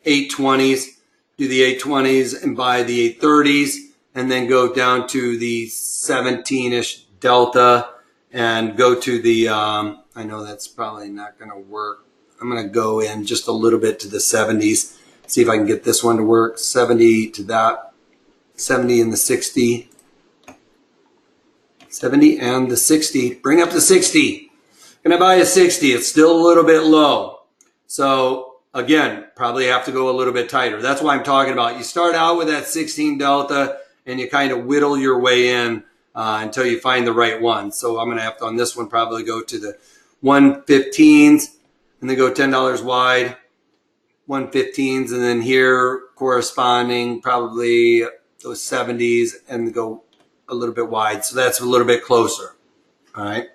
820s, do the 820s and buy the 830s, and then go down to the 17-ish delta and go to the, I know that's probably not going to work. I'm going to go in just a little bit to the 70s, see if I can get this one to work. 70 to that, 70 and the 60. 70 and the 60. Bring up the 60. Gonna buy a 60. It's still a little bit low. So again, probably have to go a little bit tighter. That's why I'm talking about. You start out with that 16 delta and you kind of whittle your way in until you find the right one. So I'm gonna have to, on this one, probably go to the 115s and then go $10 wide, 115s, and then here corresponding probably those 70s and go a little bit wide. So that's a little bit closer. All right.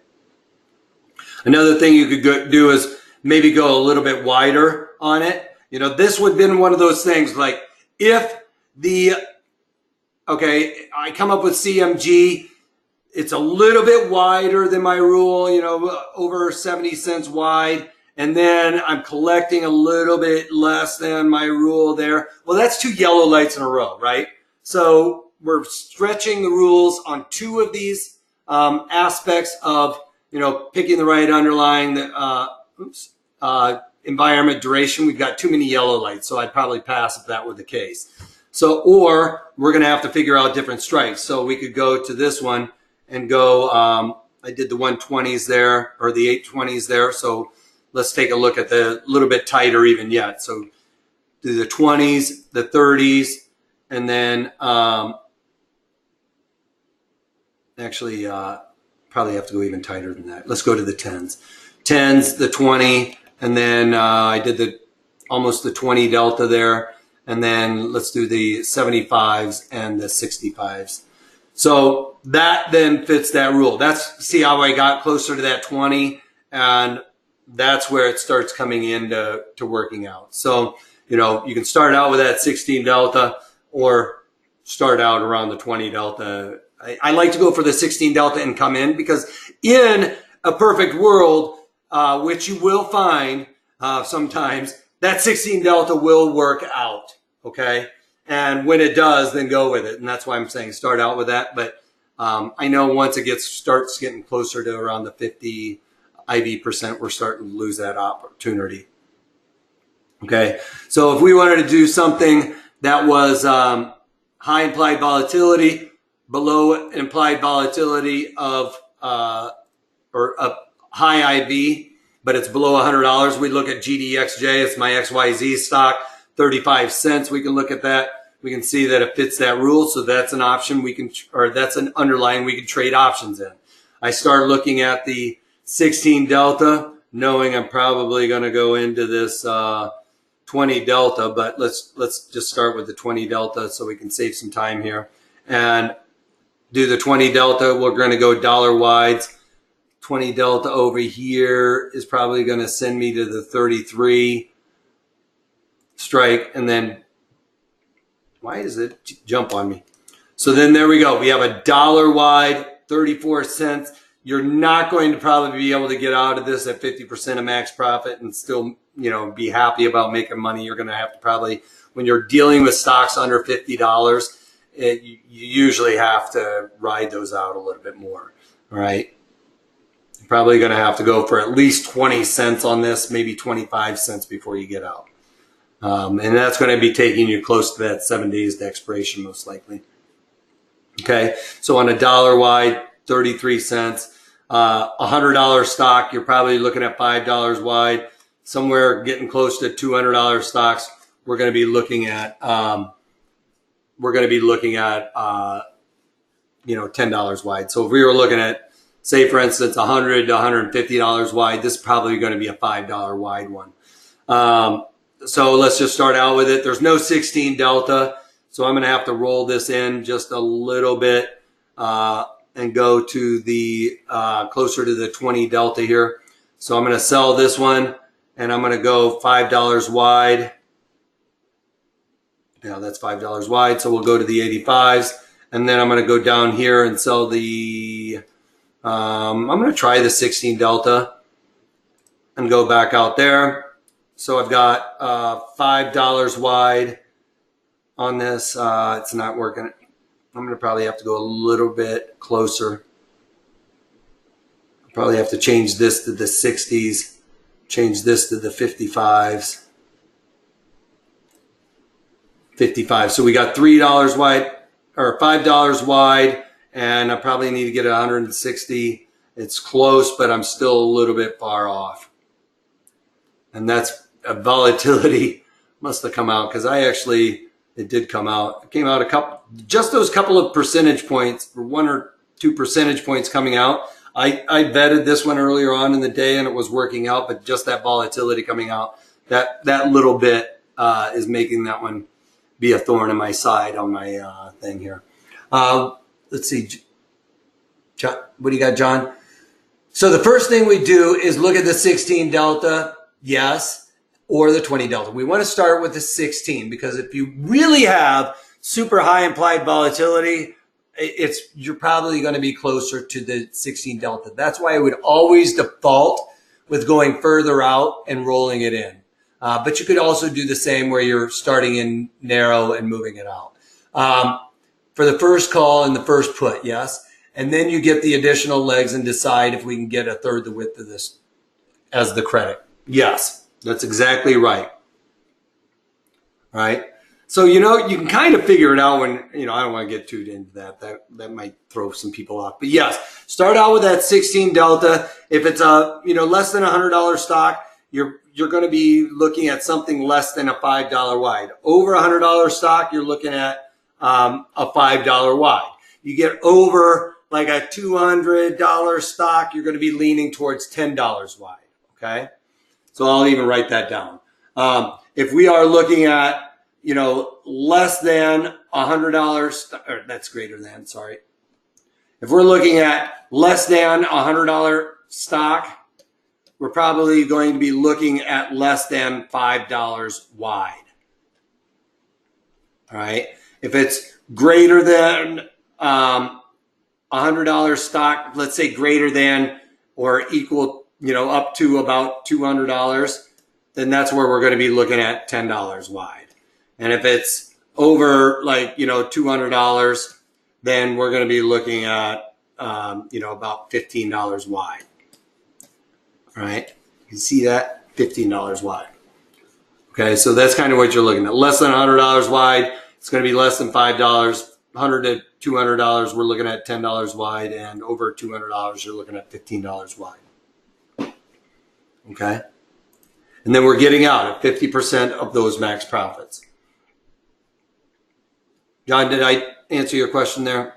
Another thing you could do is maybe go a little bit wider on it. You know, this would have been one of those things like if the, okay, I come up with CMG, it's a little bit wider than my rule, you know, over 70 cents wide. And then I'm collecting a little bit less than my rule there. Well, that's 2 yellow lights in a row, right? So we're stretching the rules on 2 of these aspects of, you know, picking the right underlying environment duration. We've got too many yellow lights, so I'd probably pass if that were the case. So, or we're going to have to figure out different strikes. So we could go to this one and go, I did the 120s there, or the 820s there. So let's take a look at the little bit tighter even yet. So do the 20s, the 30s, and then actually probably have to go even tighter than that. Let's go to the 10s. 10s, the 20, and then I did the almost the 20 delta there. And then let's do the 75s and the 65s. So that then fits that rule. That's, see how I got closer to that 20, and that's where it starts coming into working out. So, you know, you can start out with that 16 delta or start out around the 20 delta. I like to go for the 16 delta and come in, because in a perfect world, which you will find sometimes, that 16 delta will work out, okay? And when it does, then go with it. And that's why I'm saying start out with that. But I know once it starts getting closer to around the 50 IV%, we're starting to lose that opportunity. Okay, so if we wanted to do something that was high implied volatility, below implied volatility of or a high IV, but it's below $100, we look at GDXJ. It's my XYZ stock, 35 cents. We can look at that. We can see that it fits that rule. So that's an option we can, or that's an underlying we can trade options in. I start looking at the 16 delta, knowing I'm probably going to go into this 20 delta, but let's just start with the 20 delta so we can save some time here and do the 20 delta. We're going to go dollar wides. 20 delta over here is probably going to send me to the 33 strike, and then why does it jump on me? So then there we go. We have a dollar wide, 34 cents. You're not going to probably be able to get out of this at 50% of max profit and still, you know, be happy about making money. You're going to have to probably, when you're dealing with stocks under $50, you usually have to ride those out a little bit more. All right. You're probably going to have to go for at least 20 cents on this, maybe 25 cents before you get out. And that's going to be taking you close to that 7 days to expiration, most likely. Okay. So on a dollar wide, 33 cents, $100 stock, you're probably looking at $5 wide, somewhere getting close to $200 stocks. We're going to be looking at, you know, $10 wide. So if we were looking at, say, for instance, $100 to $150 wide, this is probably going to be a $5 wide one. So let's just start out with it. There's no 16 delta, so I'm going to have to roll this in just a little bit and go to the closer to the 20 delta here. So I'm going to sell this one, and I'm going to go $5 wide. Yeah, that's $5 wide, so we'll go to the 85s, and then I'm going to go down here and sell the, I'm going to try the 16 delta and go back out there. So I've got $5 wide on this. It's not working. I'm going to probably have to go a little bit closer. I'll probably have to change this to the 60s, change this to the 55s. 55. So we got $3 wide, or $5 wide and I probably need to get 160. It's close, but I'm still a little bit far off. And that's a volatility must have come out because it did come out. It came out just those couple of percentage points, or 1 or 2 percentage points coming out. I vetted this one earlier on in the day and it was working out, but just that volatility coming out, that little bit is making that one be a thorn in my side on my thing here. Let's see. John, what do you got, John? So the first thing we do is look at the 16 delta, yes, or the 20 delta. We want to start with the 16 because if you really have super high implied volatility, you're probably going to be closer to the 16 delta. That's why I would always default with going further out and rolling it in. But you could also do the same where you're starting in narrow and moving it out. For the first call and the first put, yes. And then you get the additional legs and decide if we can get a third the width of this as the credit. Yes, that's exactly right. All right. So, you can kind of figure it out when, I don't want to get too into that. That might throw some people off. But yes, start out with that 16 delta. If it's less than $100 stock, you're going to be looking at something less than a $5 wide. Over $100 stock, you're looking at a $5 wide. You get over like a $200 stock, you're going to be leaning towards $10 wide. Okay, so I'll even write that down. If we are looking at less than $100, or that's greater than, sorry. If we're looking at less than $100 stock, we're probably going to be looking at less than $5 wide. All right. If it's greater than $100 stock, let's say greater than or equal, up to about $200, then that's where we're going to be looking at $10 wide. And if it's over like, $200, then we're going to be looking at, about $15 wide. All right. You can see that $15 wide. Okay. So that's kind of what you're looking at. Less than $100 wide. It's going to be less than $5. $100 to $200, we're looking at $10 wide, and over $200, you're looking at $15 wide. Okay. And then we're getting out at 50% of those max profits. John, did I answer your question there?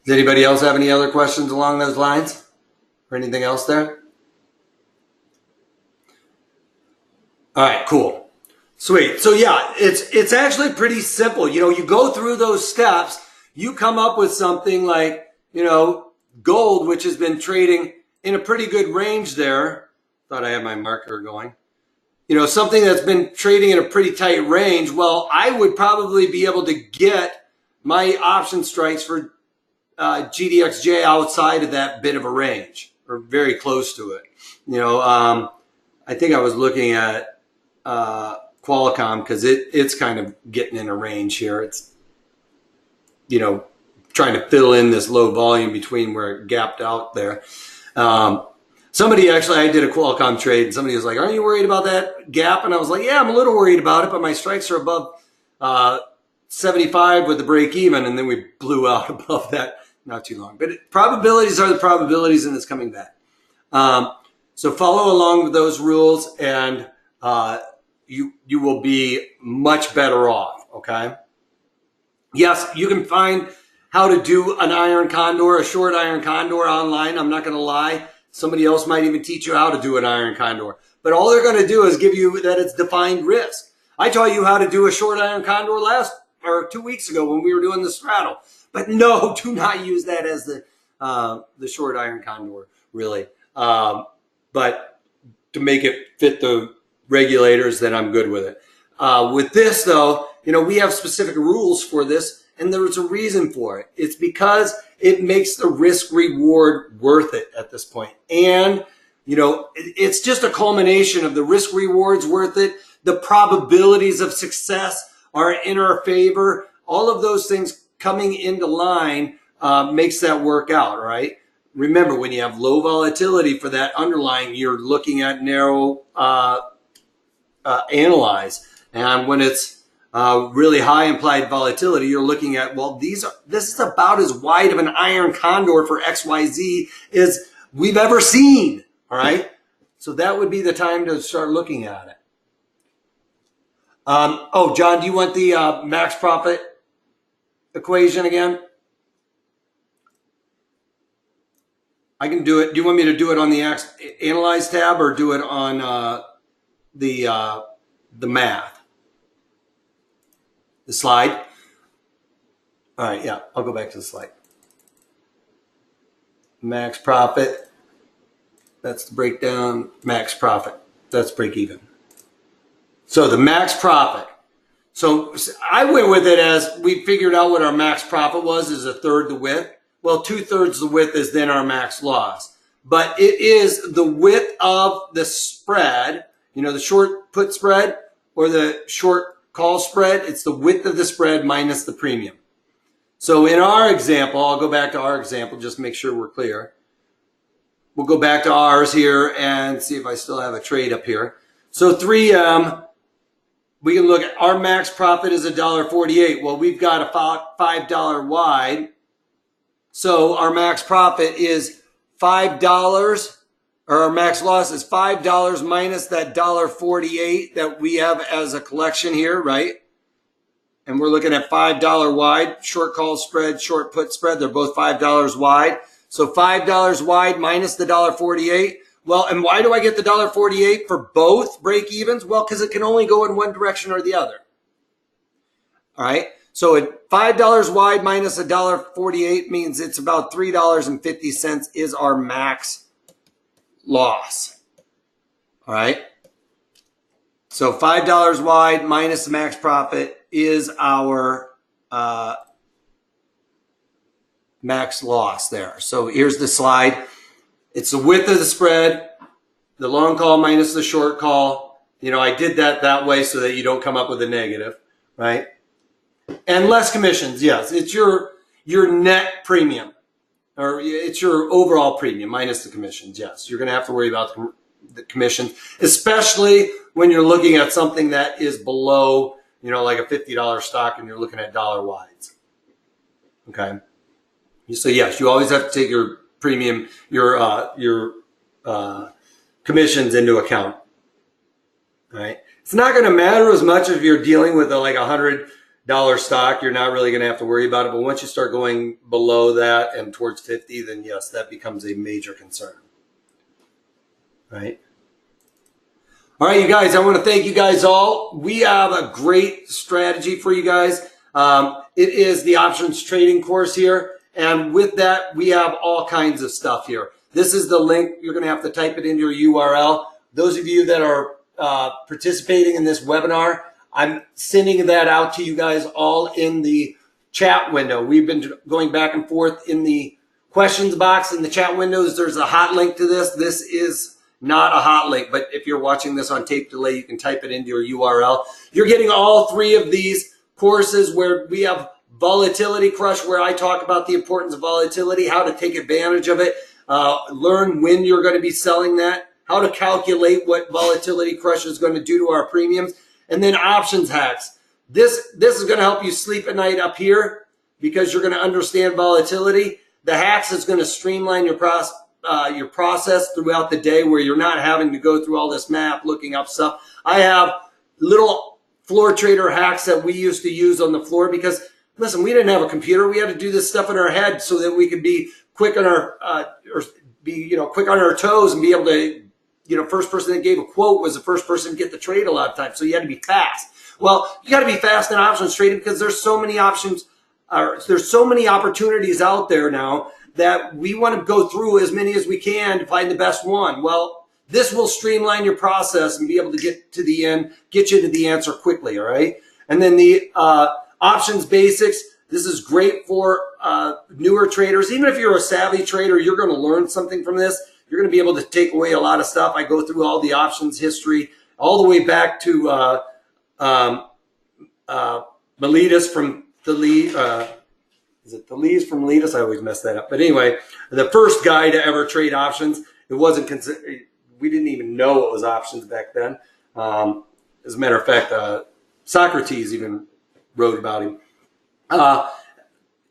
Does anybody else have any other questions along those lines? Or anything else there? All right, cool. Sweet. So yeah, it's actually pretty simple. You go through those steps, you come up with something like, gold, which has been trading in a pretty good range there. Thought I had my marker going. Something that's been trading in a pretty tight range. Well, I would probably be able to get my option strikes for GDXJ outside of that bit of a range, or very close to it. I think I was looking at Qualcomm because it's kind of getting in a range here. It's, trying to fill in this low volume between where it gapped out there. I did a Qualcomm trade and somebody was like, aren't you worried about that gap? And I was like, yeah, I'm a little worried about it, but my strikes are above 75 with the break even. And then we blew out above that not too long. But probabilities are the probabilities, and it's coming back. So follow along with those rules, and you will be much better off, okay? Yes, you can find how to do an Iron Condor, a short Iron Condor online. I'm not going to lie. Somebody else might even teach you how to do an Iron Condor. But all they're going to do is give you that it's defined risk. I taught you how to do a short Iron Condor 2 weeks ago when we were doing the straddle. But no, do not use that as the short Iron Condor, really. But to make it fit the regulators, then I'm good with it. With this, though, we have specific rules for this, and there's a reason for it. It's because it makes the risk reward worth it at this point. And, it's just a culmination of the risk rewards worth it. The probabilities of success are in our favor. All of those things coming into line makes that work out, right? Remember, when you have low volatility for that underlying, you're looking at narrow analyze. And when it's really high implied volatility, you're looking at, well, this is about as wide of an Iron Condor for XYZ as we've ever seen. All right. So that would be the time to start looking at it. Oh, John, do you want the max profit equation again? I can do it. Do you want me to do it on the Analyze tab or do it on the math? The slide? All right, yeah, I'll go back to the slide. Max profit. That's the breakdown. Max profit. That's break even. So the max profit. So I went with it as we figured out what our max profit was is a third the width. Well, 2/3 the width is then our max loss. But it is the width of the spread, you know, the short put spread or the short call spread. It's the width of the spread minus the premium. So in our example, I'll go back to our example, just make sure we're clear. We'll go back to ours here and see if I still have a trade up here. So 3M, we can look at our max profit is $1.48. Well, we've got a $5 wide. So our max profit is $5, or our max loss is $5 minus that $1.48 that we have as a collection here, right? And we're looking at $5 wide, short call spread, short put spread. They're both $5 wide. So $5 wide minus the $1.48. Well, and why do I get the $1.48 for both break evens? Well, because it can only go in one direction or the other. All right. So at $5 wide minus $1.48 means it's about $3.50 is our max loss. All right. So $5 wide minus the max profit is our max loss there. So here's the slide. It's the width of the spread, the long call minus the short call. You know, I did that way so that you don't come up with a negative, right? And less commissions, yes. It's your net premium, or it's your overall premium minus the commissions, yes. You're going to have to worry about the commissions, especially when you're looking at something that is below, you know, like a $50 stock and you're looking at dollar wides. Okay. So yes, you always have to take your premium, your commissions into account. All right. It's not going to matter as much if you're dealing with like $100 stock. You're not really going to have to worry about it. But once you start going below that and towards 50, then yes, that becomes a major concern. Right. All right, you guys, I want to thank you guys all. We have a great strategy for you guys. It is the options trading course here. And with that, we have all kinds of stuff here. This is the link. You're going to have to type it into your URL. Those of you that are participating in this webinar, I'm sending that out to you guys all in the chat window. We've been going back and forth in the questions box in the chat windows. There's a hot link to this. This is not a hot link, but if you're watching this on tape delay, you can type it into your URL. You're getting all three of these courses where we have Volatility Crush, where I talk about the importance of volatility, how to take advantage of it, learn when you're going to be selling that, how to calculate what Volatility Crush is going to do to our premiums, and then options hacks. This is going to help you sleep at night up here because you're going to understand volatility. The hacks is going to streamline your process throughout the day where you're not having to go through all this math, looking up stuff. I have little floor trader hacks that we used to use on the floor because, listen, we didn't have a computer. We had to do this stuff in our head so that we could be quick on our, quick on our toes and be able to, first person that gave a quote was the first person to get the trade a lot of times. So you had to be fast. Well, you got to be fast in options trading because there's so many options, there's so many opportunities out there now that we want to go through as many as we can to find the best one. Well, this will streamline your process and be able to get to the end, get you to the answer quickly, all right? And then the options basics, this is great for newer traders. Even if you're a savvy trader, you're going to learn something from this. You're going to be able to take away a lot of stuff. I go through all the options history, all the way back to Miletus from is it Thales from Miletus? I always mess that up. But anyway, the first guy to ever trade options. It wasn't we didn't even know it was options back then. As a matter of fact, Socrates even wrote about him.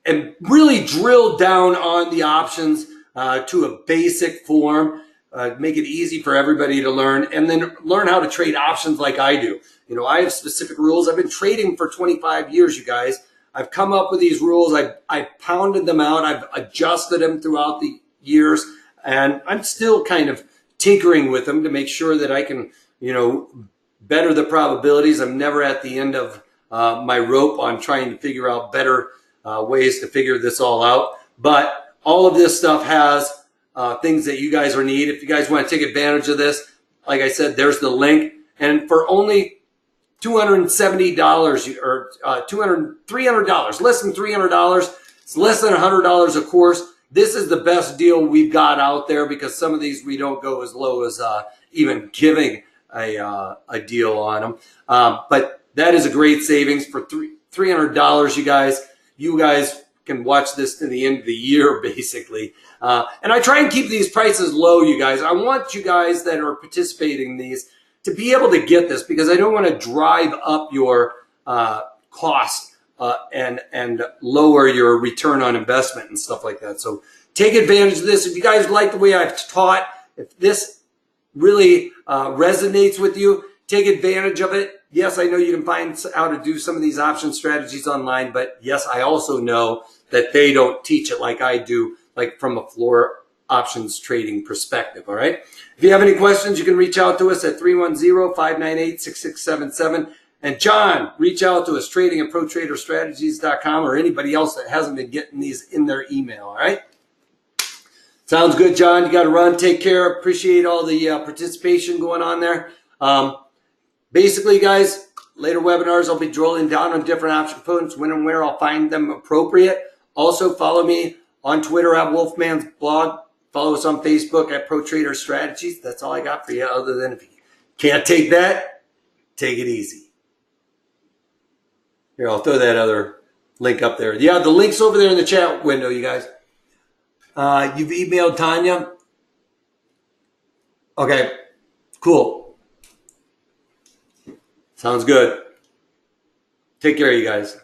And really drill down on the options to a basic form, make it easy for everybody to learn, and then learn how to trade options like I do. You know, I have specific rules. I've been trading for 25 years, you guys. I've come up with these rules. I've pounded them out. I've adjusted them throughout the years, and I'm still kind of tinkering with them to make sure that I can, you know, better the probabilities. I'm never at the end of my rope on trying to figure out better ways to figure this all out. But all of this stuff has things that you guys are need. If you guys want to take advantage of this, like I said, there's the link. And for only $270 or $300, less than $300, it's less than $100 a course. This is the best deal we've got out there, because some of these we don't go as low as even giving a deal on them. But that is a great savings for $300, you guys. You guys can watch this to the end of the year, basically. And I try and keep these prices low, you guys. I want you guys that are participating in these to be able to get this, because I don't want to drive up your cost and lower your return on investment and stuff like that. So take advantage of this. If you guys like the way I've taught, if this really resonates with you, take advantage of it. Yes, I know you can find how to do some of these option strategies online, but yes, I also know that they don't teach it like I do, like from a floor options trading perspective, all right? If you have any questions, you can reach out to us at 310-598-6677. And John, reach out to us, trading@protraderstrategies.com, or anybody else that hasn't been getting these in their email, all right? Sounds good, John. You got to run. Take care. Appreciate all the participation going on there. Basically, guys, later webinars, I'll be drilling down on different option components, when and where I'll find them appropriate. Also, follow me on Twitter at Wolfman's blog. Follow us on Facebook at Pro Trader Strategies. That's all I got for you, other than if you can't take that, take it easy. Here, I'll throw that other link up there. Yeah, the link's over there in the chat window, you guys. You've emailed Tanya. Okay, cool. Sounds good. Take care, you guys.